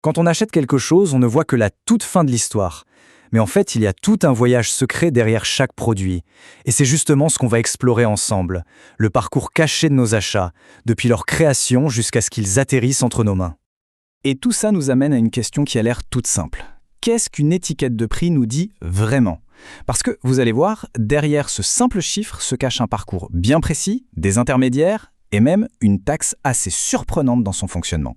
Quand on achète quelque chose, on ne voit que la toute fin de l'histoire. Mais en fait, il y a tout un voyage secret derrière chaque produit. Et c'est justement ce qu'on va explorer ensemble, le parcours caché de nos achats, depuis leur création jusqu'à ce qu'ils atterrissent entre nos mains. Et tout ça nous amène à une question qui a l'air toute simple. Qu'est-ce qu'une étiquette de prix nous dit vraiment ? Parce que, vous allez voir, derrière ce simple chiffre se cache un parcours bien précis, des intermédiaires et même une taxe assez surprenante dans son fonctionnement.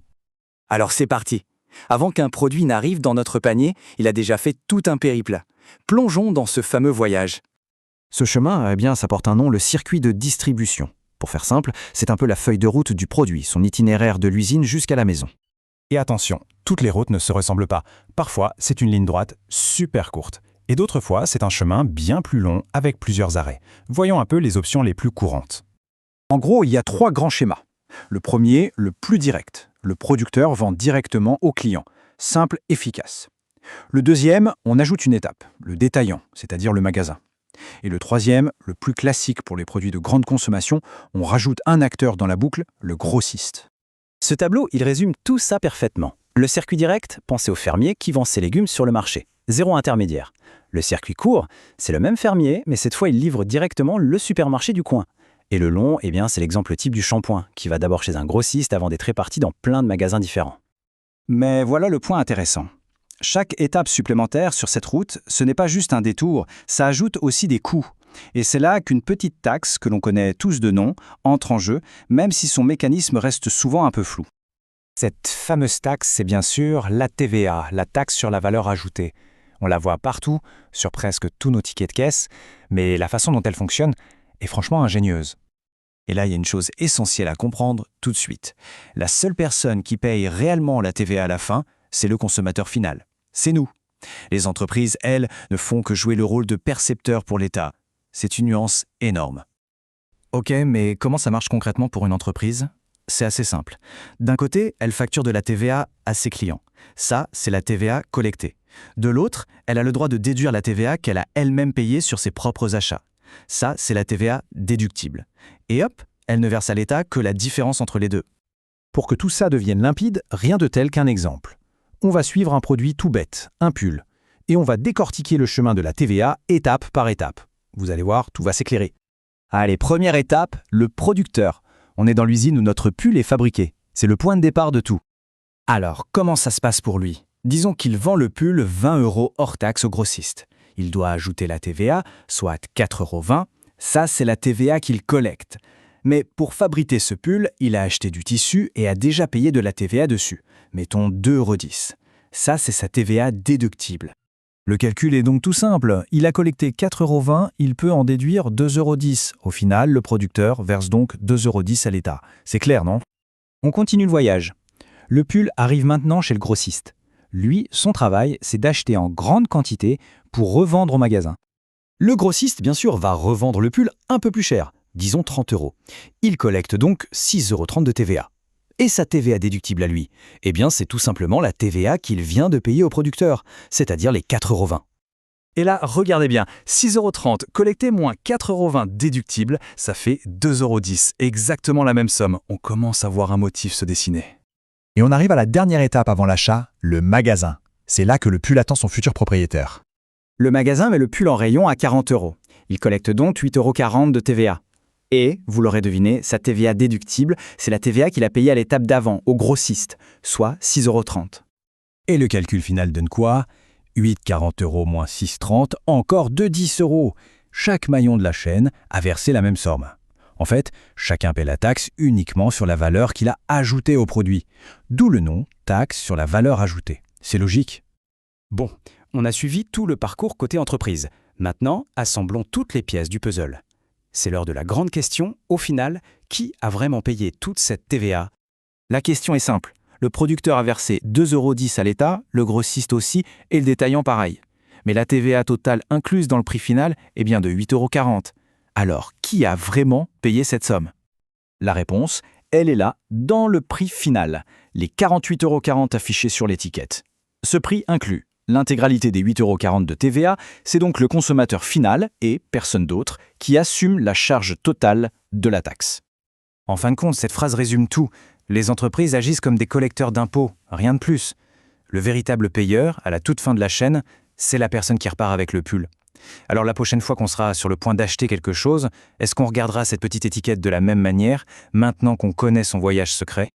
Alors c'est parti. Avant qu'un produit n'arrive dans notre panier, il a déjà fait tout un périple. Plongeons dans ce fameux voyage. Ce chemin, ça porte un nom, le circuit de distribution. Pour faire simple, c'est un peu la feuille de route du produit, son itinéraire de l'usine jusqu'à la maison. Et attention, toutes les routes ne se ressemblent pas. Parfois, c'est une ligne droite super courte. Et d'autres fois, c'est un chemin bien plus long avec plusieurs arrêts. Voyons un peu les options les plus courantes. En gros, il y a 3 grands schémas. Le premier, le plus direct. Le producteur vend directement au client. Simple, efficace. Le deuxième, on ajoute une étape, le détaillant, c'est-à-dire le magasin. Et le troisième, le plus classique pour les produits de grande consommation, on rajoute un acteur dans la boucle, le grossiste. Ce tableau, il résume tout ça parfaitement. Le circuit direct, pensez au fermier qui vend ses légumes sur le marché. Zéro intermédiaire. Le circuit court, c'est le même fermier, mais cette fois il livre directement le supermarché du coin. Et le long, c'est l'exemple type du shampoing, qui va d'abord chez un grossiste avant d'être réparti dans plein de magasins différents. Mais voilà le point intéressant. Chaque étape supplémentaire sur cette route, ce n'est pas juste un détour, ça ajoute aussi des coûts. Et c'est là qu'une petite taxe, que l'on connaît tous de nom, entre en jeu, même si son mécanisme reste souvent un peu flou. Cette fameuse taxe, c'est bien sûr la TVA, la taxe sur la valeur ajoutée. On la voit partout, sur presque tous nos tickets de caisse, mais la façon dont elle fonctionne est franchement ingénieuse. Et là, il y a une chose essentielle à comprendre tout de suite. La seule personne qui paye réellement la TVA à la fin, c'est le consommateur final. C'est nous. Les entreprises, elles, ne font que jouer le rôle de percepteur pour l'État. C'est une nuance énorme. Ok, mais comment ça marche concrètement pour une entreprise ? C'est assez simple. D'un côté, elle facture de la TVA à ses clients. Ça, c'est la TVA collectée. De l'autre, elle a le droit de déduire la TVA qu'elle a elle-même payée sur ses propres achats. Ça, c'est la TVA déductible. Et hop, elle ne verse à l'État que la différence entre les deux. Pour que tout ça devienne limpide, rien de tel qu'un exemple. On va suivre un produit tout bête, un pull, et on va décortiquer le chemin de la TVA étape par étape. Vous allez voir, tout va s'éclairer. Allez, première étape, le producteur. On est dans l'usine où notre pull est fabriqué. C'est le point de départ de tout. Alors, comment ça se passe pour lui ? Disons qu'il vend le pull 20 € hors taxe au grossiste. Il doit ajouter la TVA, soit 4,20 €. Ça, c'est la TVA qu'il collecte. Mais pour fabriquer ce pull, il a acheté du tissu et a déjà payé de la TVA dessus. Mettons 2,10 €. Ça, c'est sa TVA déductible. Le calcul est donc tout simple. Il a collecté 4,20 €, il peut en déduire 2,10 €. Au final, le producteur verse donc 2,10 € à l'État. C'est clair, non ? On continue le voyage. Le pull arrive maintenant chez le grossiste. Lui, son travail, c'est d'acheter en grande quantité pour revendre au magasin. Le grossiste, bien sûr, va revendre le pull un peu plus cher, disons 30 €. Il collecte donc 6,30 € de TVA. Et sa TVA déductible à lui, c'est tout simplement la TVA qu'il vient de payer au producteur, c'est-à-dire les 4,20 €. Et là, regardez bien, 6,30 € collecté moins 4,20 € déductible, ça fait 2,10 €, exactement la même somme. On commence à voir un motif se dessiner. Et on arrive à la dernière étape avant l'achat, le magasin. C'est là que le pull attend son futur propriétaire. Le magasin met le pull en rayon à 40 €. Il collecte donc 8,40 € de TVA. Et, vous l'aurez deviné, sa TVA déductible, c'est la TVA qu'il a payée à l'étape d'avant, au grossiste, soit 6,30 €. Et le calcul final donne quoi ? 8,40 € moins 6,30 €, encore 2,10 €. Chaque maillon de la chaîne a versé la même somme. En fait, chacun paie la taxe uniquement sur la valeur qu'il a ajoutée au produit. D'où le nom taxe sur la valeur ajoutée. C'est logique. Bon, on a suivi tout le parcours côté entreprise. Maintenant, assemblons toutes les pièces du puzzle. C'est l'heure de la grande question. Au final, qui a vraiment payé toute cette TVA ? La question est simple. Le producteur a versé 2,10 € à l'État, le grossiste aussi, et le détaillant pareil. Mais la TVA totale incluse dans le prix final est bien de 8,40 €. Alors, qui a vraiment payé cette somme ? La réponse, elle est là, dans le prix final, les 48,40 € affichés sur l'étiquette. Ce prix inclut l'intégralité des 8,40 € de TVA, c'est donc le consommateur final, et personne d'autre, qui assume la charge totale de la taxe. En fin de compte, cette phrase résume tout. Les entreprises agissent comme des collecteurs d'impôts, rien de plus. Le véritable payeur, à la toute fin de la chaîne, c'est la personne qui repart avec le pull. Alors la prochaine fois qu'on sera sur le point d'acheter quelque chose, est-ce qu'on regardera cette petite étiquette de la même manière, maintenant qu'on connaît son voyage secret ?